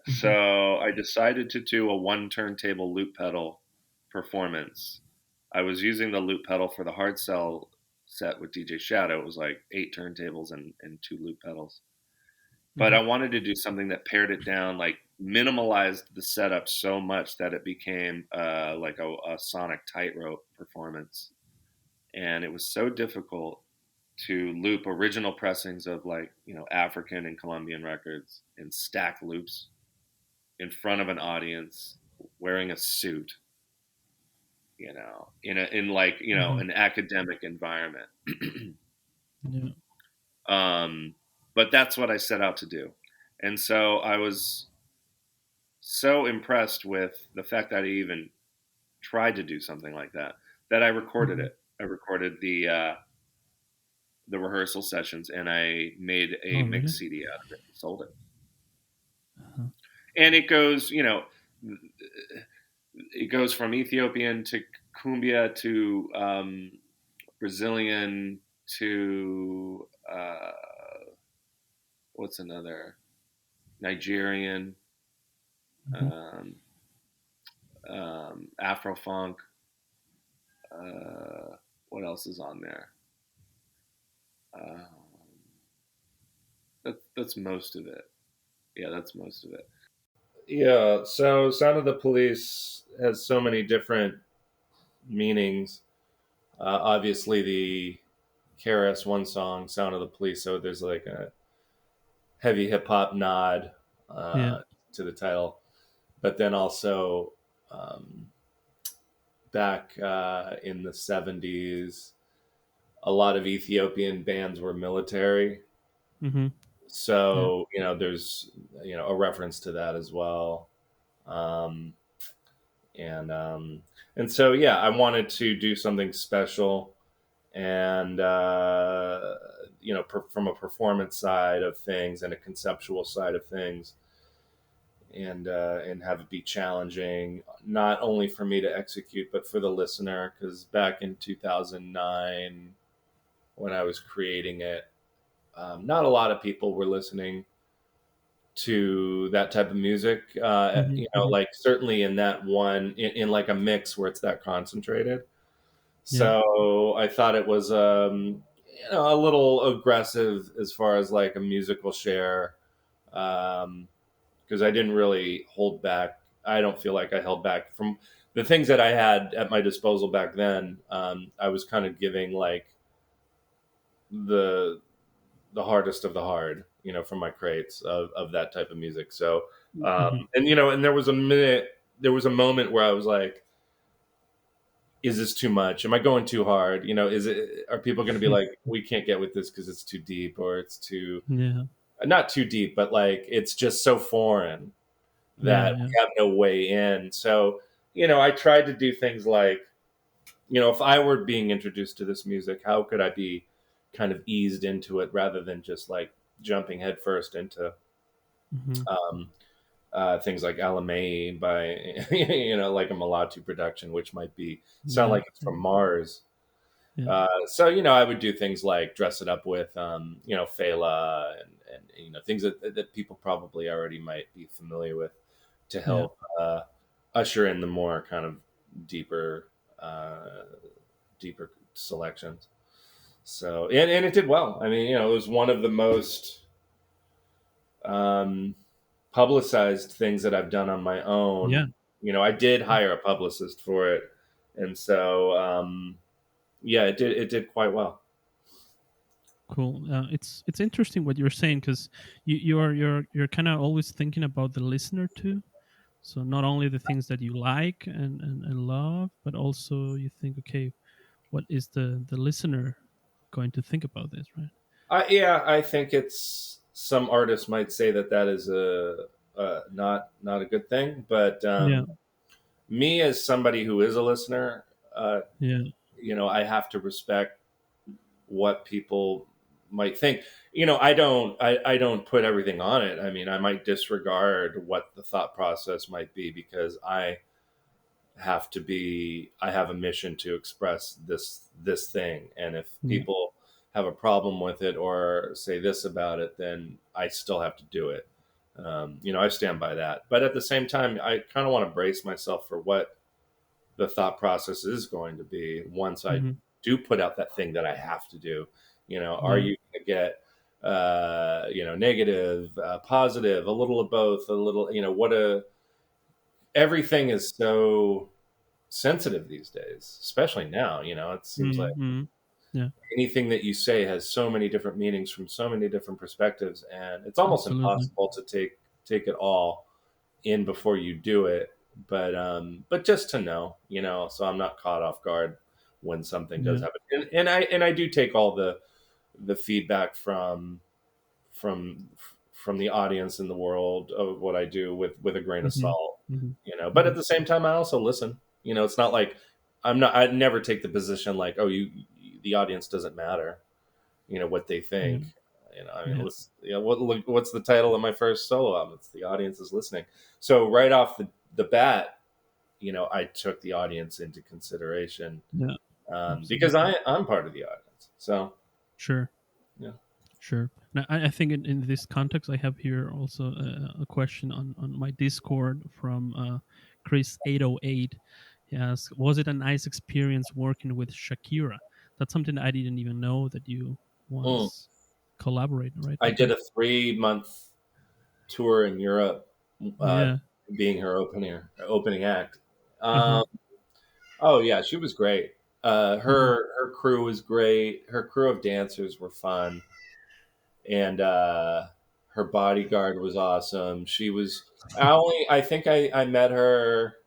Mm-hmm. So I decided to do a one turntable loop pedal performance. I was using the loop pedal for the hard sell set with DJ Shadow. It was like 8 turntables and two loop pedals. But Mm-hmm. I wanted to do something that pared it down, like minimalized the setup so much that it became like a sonic tightrope performance. And it was so difficult to loop original pressings of like African and Colombian records and stack loops in front of an audience wearing a suit, in like Hmm. an academic environment. Yeah. But that's what I set out to do, and so I was so impressed with the fact that I even tried to do something like that that I recorded Hmm. it. I recorded the rehearsal sessions, and I made a Oh, mix really? CD out of it and sold it. Uh-huh. And it goes from Ethiopian to cumbia to Brazilian to what's another Nigerian, Hmm. um, Afro funk. What else is on there? Um, that's most of it. Yeah, that's most of it. Yeah, so Sound of the Police has so many different meanings. Obviously, the KRS One song, Sound of the Police, so there's like a heavy hip hop nod Yeah. uh, to the title. But then also, um, back in the 70s, a lot of Ethiopian bands were military. Hmm. Yeah. So, there's, a reference to that as well. Um, and so yeah, I wanted to do something special, and from a performance side of things and a conceptual side of things, and have it be challenging not only for me to execute but for the listener, because back in 2009 when I was creating it, not a lot of people were listening to that type of music. Hmm. Hmm. Like certainly in that one, in like a mix where it's that concentrated. Yeah. So I thought it was, a little aggressive as far as like a musical share, because I didn't really hold back. I don't feel like I held back from the things that I had at my disposal back then. I was kind of giving like the the hardest of the hard, from my crates of that type of music. So, Hmm. and there was a moment where I was like, is this too much? Am I going too hard? Are people going to be like, we can't get with this because it's too deep, or it's too, Yeah. not too deep, but like it's just so foreign Yeah. that Yeah. we have no way in. So, I tried to do things like, if I were being introduced to this music, how could I be kind of eased into it rather than just like jumping headfirst into Hmm. um, things like Alamei by, like a Mulatu production, which might be sound Yeah. like it's from Mars. Yeah. So, I would do things like dress it up with, Fela and things that people probably already might be familiar with to Yeah. help usher in the more kind of deeper, uh, deeper selections. So, and it did well. I mean, it was one of the most um, publicized things that I've done on my Yeah. own. I did hire a publicist for it, and so yeah, it did quite well. Cool. It's interesting what you're saying, because you're kind of always thinking about the listener too. So not only the things that you like and love, but also you think, okay, what is the listener going to think about this, right? Yeah, I think it's some artists might say that is not a good thing, but Yeah. me as somebody who is a listener, uh, Yeah. I have to respect what people might think. I don't put everything on it. I mean, I might disregard what the thought process might be because I have a mission to express this thing, and if Yeah. people have a problem with it or say this about it, then I still have to do it. I stand by that, but at the same time I kind of want to brace myself for what the thought process is going to be once I Hmm. do put out that thing that I have to do. Are Yeah. you going to get negative, positive, a little of both, a little, everything is so sensitive these days, especially now. It seems like Hmm. Yeah. anything that you say has so many different meanings from so many different perspectives, and it's almost Absolutely. impossible to take it all in before you do it. But just to know, so I'm not caught off guard when something does Yeah. happen. And I do take all the feedback from from the audience in the world of what I do with a grain of Hmm. salt, Hmm. But Hmm. at the same time, I also listen. It's not like I never take the position like, oh, the audience doesn't matter, what they Yeah. think. I mean, Yeah. what's the title of my first solo album? It's The Audience is Listening. So right off the bat, I took the audience into consideration, Yeah. because Absolutely. I'm part of the audience. So Sure. yeah. Sure. Now, I think in this context, I have here also a question on my Discord from Chris808. He asks, was it a nice experience working with Shakira? That's something I didn't even know that you Mm. once collaborated, right, I with did her. a 3-month tour in Europe, uh, Yeah. being her opening act. Uh huh. Um, oh yeah, she was great. Hmm. Her crew was great. Her crew of dancers were fun, and her bodyguard was awesome. She was. I think I met her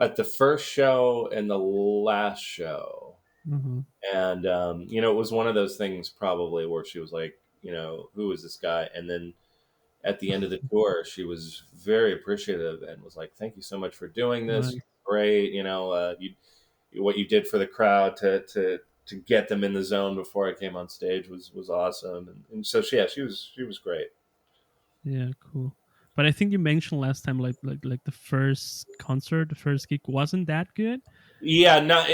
at the first show and the last show, Hmm. and it was one of those things probably where she was like, who is this guy? And then at the end of the tour, she was very appreciative and was like, "Thank you so much for doing this. Nice. Great, what you did for the crowd to get them in the zone before I came on stage was awesome." And so yeah, she was great. Yeah. Cool. But I think you mentioned last time, like the first concert, the first gig wasn't that good. Yeah, not.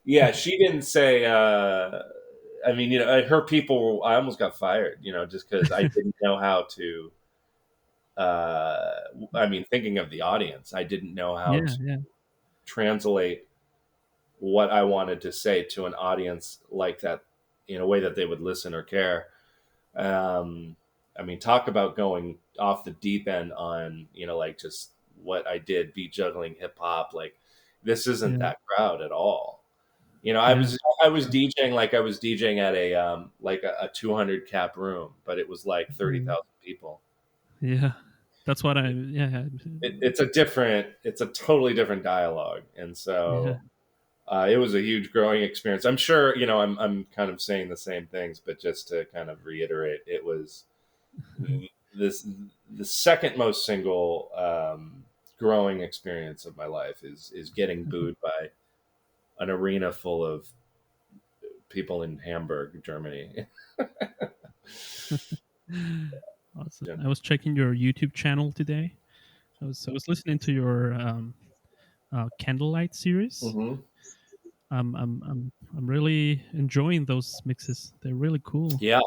Yeah, she didn't say. I mean, her people. I almost got fired. Just because I didn't know how to. I mean, thinking of the audience, I didn't know how Yeah. to Yeah. translate what I wanted to say to an audience like that in a way that they would listen or care. Um, I mean, talk about going off the deep end on, like just what I did, beat juggling, hip hop. Like, this isn't Yeah. that crowd at all. I Yeah. was DJing like I was DJing at a 200 cap room, but it was like Yeah. 30,000 people. Yeah. That's what I. Yeah. It's a totally different dialogue, and Yeah. so it was a huge growing experience. I'm sure, I'm kind of saying the same things, but just to kind of reiterate, it was this the second most single growing experience of my life is getting booed by an arena full of people in Hamburg, Germany. Awesome. Yeah. I was checking your YouTube channel today. I was listening to your Candlelight series. Hmm. I'm really enjoying those mixes. They're really cool, Yeah.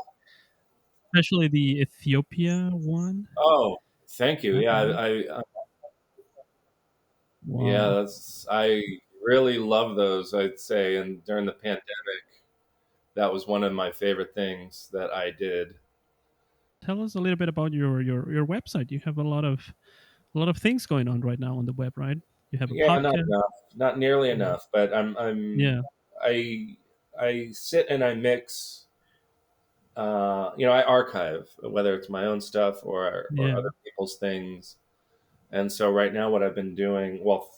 especially the Ethiopia one. Oh, thank you. That Yeah, one. yeah, Wow. I really love those. I'd say, and during the pandemic, that was one of my favorite things that I did. Tell us a little bit about your website. You have a lot of things going on right now on the web, right? You have a Yeah, not podcast. enough, not nearly Yeah. enough. But Yeah. I, I sit and I mix. I archive whether it's my own stuff or Yeah. other people's things. And so right now, what I've been doing, well,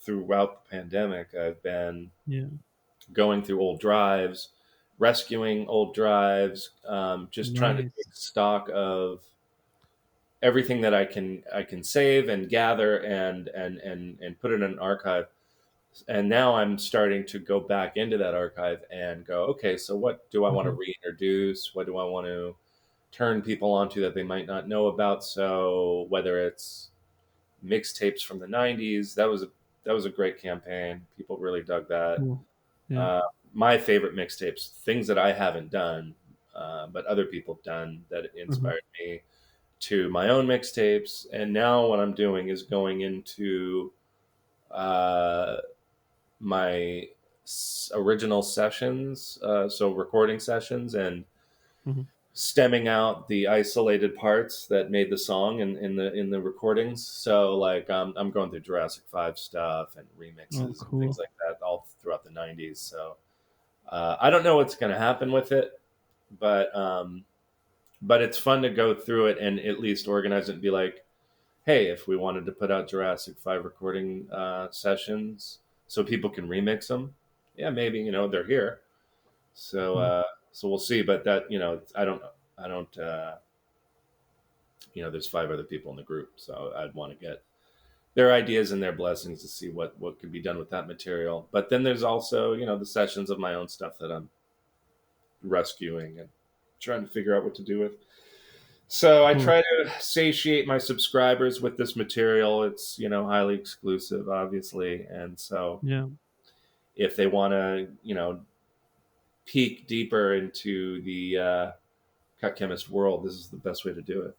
throughout the pandemic, I've been Yeah. going through old drives, rescuing old drives, just trying to Nice. take stock of everything that I can save and gather and put it in an archive. And now I'm starting to go back into that archive and go, okay, so what do I want to Hmm. reintroduce? What do I want to turn people onto that they might not know about? So whether it's mixtapes from the '90s, that was a great campaign. People really dug that. Cool. Yeah. Uh, my favorite mixtapes, things that I haven't done, but other people have done that Hmm. inspired me to my own mixtapes. And now what I'm doing is going into uh, my original sessions, so recording sessions, and Hmm. stemming out the isolated parts that made the song in the recordings. So like I'm going through Jurassic 5 stuff and Oh, remixes and things cool. like that, all throughout the '90s. So I don't know what's going to happen with it, but it's fun to go through it and at least organize it and be like, hey, if we wanted to put out Jurassic 5 recording sessions so people can remix them, yeah, maybe, they're here. So so we'll see. But that, I don't there's 5 other people in the group, so I'd want to get their ideas and their blessings to see what could be done with that material. But then there's also, the sessions of my own stuff that I'm rescuing and trying to figure out what to do with. So I try to satiate my subscribers with this material. It's, highly exclusive, obviously. And so if they want to, peek deeper into the Cut Chemist world, this is the best way to do it.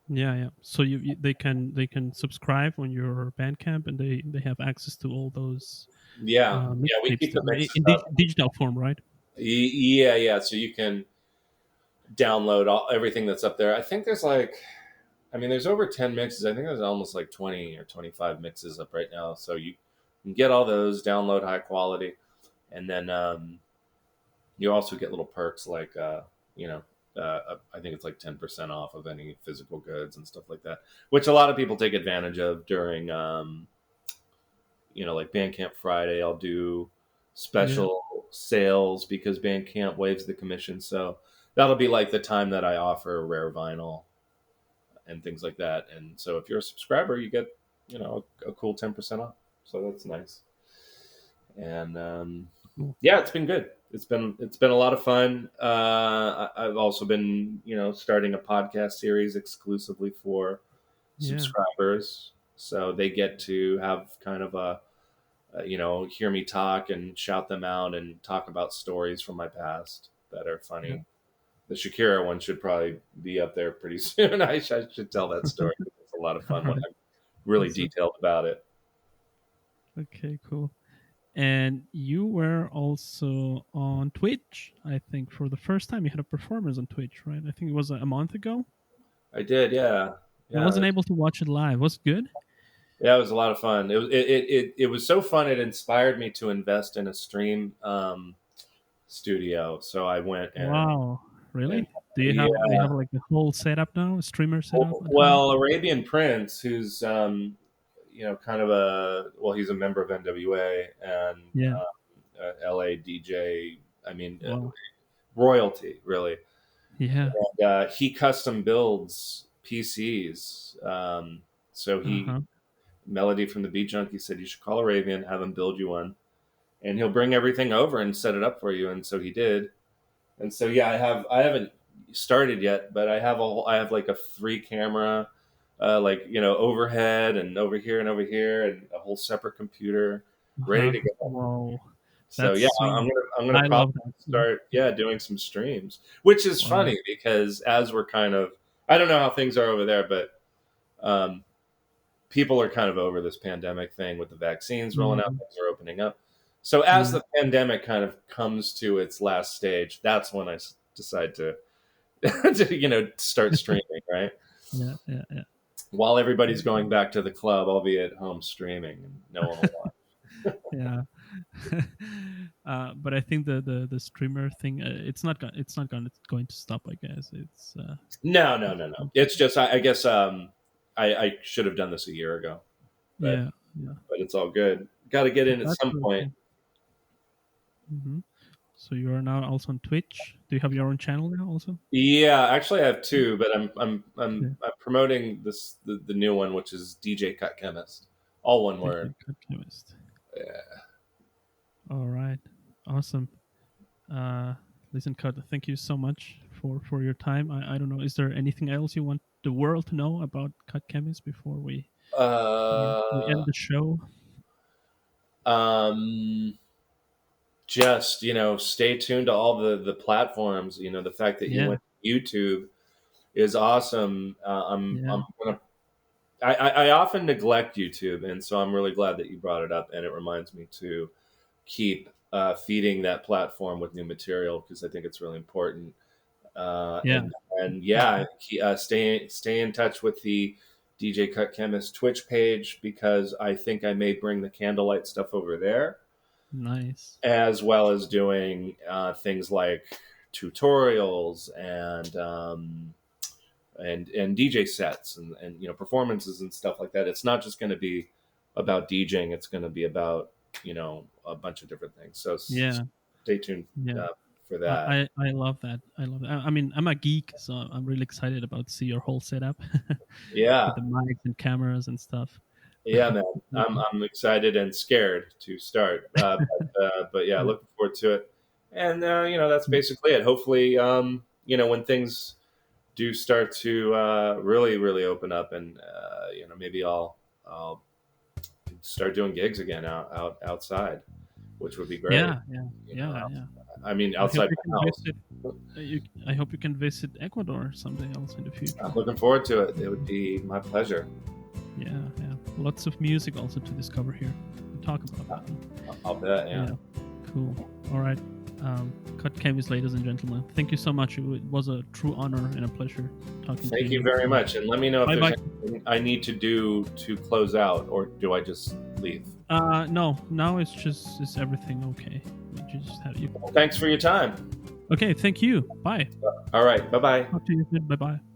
Yeah. So they can subscribe on your Bandcamp, and they have access to all those. We keep the mixes in digital form, right? Yeah. So you can download everything that's up there. I think there's there's over 10 mixes. I think there's almost 20 or 25 mixes up right now. So you can get all those, download high quality, and then you also get little perks like I think it's 10% off of any physical goods and stuff like that, which a lot of people take advantage of during Bandcamp Friday. I'll do special sales because Bandcamp waives the commission. So that'll be the time that I offer rare vinyl and things like that. And so if you're a subscriber, you get, a cool 10% off. So that's nice. And it's been good. It's been a lot of fun. I've also been, starting a podcast series exclusively for subscribers. So they get to have kind of a hear me talk and shout them out and talk about stories from my past that are funny. Yeah. The Shakira one should probably be up there pretty soon. I should tell that story. It's a lot of fun when I'm really detailed about it. Okay, cool. And you were also on Twitch, I think, for the first time. You had a performance on Twitch, right? I think it was a month ago. I did, yeah. I wasn't able to watch it live. Was it good? Yeah, it was a lot of fun. It was so fun. It inspired me to invest in a stream studio. So I went and wow, really? Do you have the whole setup now, a streamer setup? Well, Arabian Prince, who's kind of he's a member of NWA and LA DJ. Royalty, really. Yeah. And he custom builds PCs. So he. Melody from the Beat Junkie said you should call Arabian, have him build you one, and he'll bring everything over and set it up for you. And so he did. And so I haven't started yet, but I have a 3-camera, overhead and over here and a whole separate computer ready to go. Whoa. So I'm gonna probably start doing some streams, which is funny because as we're kind of, I don't know how things are over there, but people are kind of over this pandemic thing with the vaccines rolling out, things are opening up. So as the pandemic kind of comes to its last stage, that's when I decide to, start streaming, right? Yeah. While everybody's going back to the club, I'll be at home streaming and no one will watch. Yeah. But I think the streamer thing, it's not going to stop. I guess it's no. It's just I guess I should have done this a year ago. But, but it's all good. Got to get in at some point. Mm-hmm. So you are now also on Twitch. Do you have your own channel now also? Yeah, actually I have 2, but I'm promoting the new one, which is DJ Cut Chemist. All one word. Cut Chemist. Yeah. All right. Awesome. Listen, Cut, thank you so much for your time. I don't know, is there anything else you want the world to know about Cut Chemist before we end the show? Just stay tuned to all the platforms. The fact that you went to YouTube is awesome. I often neglect YouTube, and so I'm really glad that you brought it up, and it reminds me to keep feeding that platform with new material because I think it's really important. Stay in touch with the DJ Cut Chemist Twitch page because I think I may bring the candlelight stuff over there. Nice. as well as doing things like tutorials and DJ sets and performances and stuff like that. It's not just going to be about DJing. It's going to be about a bunch of different things. So Yeah. stay tuned Yeah. for that. I love that. I love that. I mean, I'm a geek, so I'm really excited about to see your whole setup Yeah, with the mics and cameras and stuff. yeah, man. I'm excited and scared to start, but yeah, Yeah. looking forward to it. And that's basically it. Hopefully, when things do start to really, really open up, and maybe I'll start doing gigs again outside, which would be great. Yeah, yeah, You know, yeah, yeah. I mean, I hope outside you my can house. visit. I hope you can visit Ecuador someday else in the future. I'm looking forward to it. It would be my pleasure. Yeah, yeah. Lots of music also to discover here. We'll talk about that. I'll bet. Yeah. Cool. All right. Cut Chemist, ladies and gentlemen. Thank you so much. It was a true honor and a pleasure talking to you. Thank you very much. And let me know if Bye-bye. there's anything I need to do to close out, or do I just leave? No. Now it's everything okay. We just have you. Well, thanks for your time. Okay. Thank you. Bye. All right. Bye bye. Talk to you soon. Bye bye.